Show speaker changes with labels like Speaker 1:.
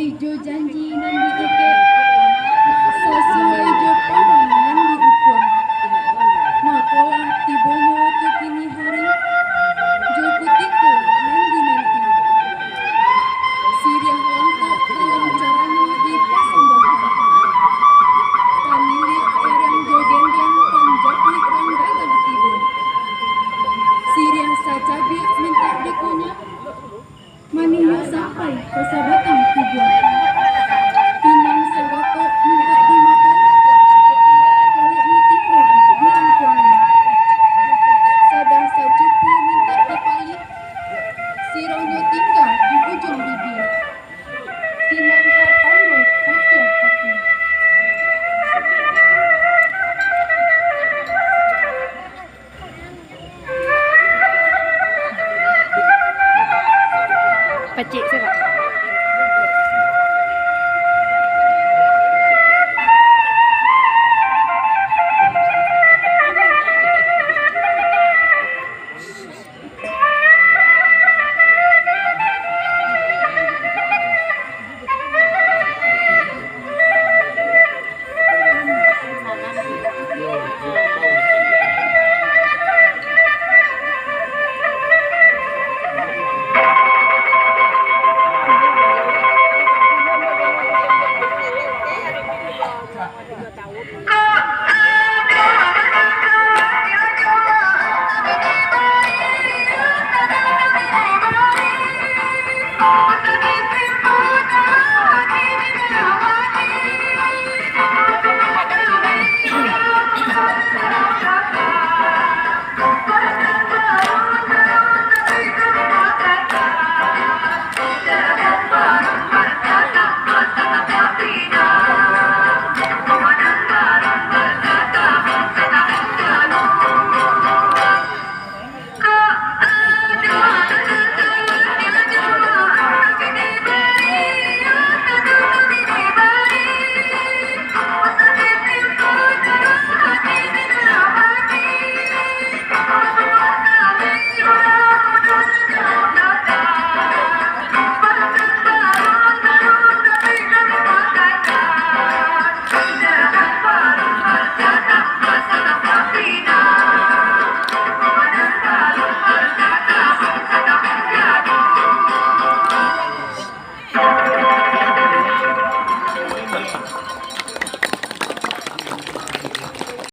Speaker 1: Jo janji nan diike sesuai jo padang nan diukur. Makola tibonyo tu kini hari jo kutiko nan dinanti. Siriah lengkap dalam caranya dipasembahkan. Panilik erang jo gendeng panjaplik rangga dan tibo. Siriah sacabi minta dikunya. Maninya sampai ke sabatang tujuan. Pinang sewako minta dimakan. Kulit tinggal di rangkuangan. Sadah sacupu minta dipalik. Sironyo tinggal di ujung bibir. Pinang kapando putih hati.
Speaker 2: Pacik saya pak.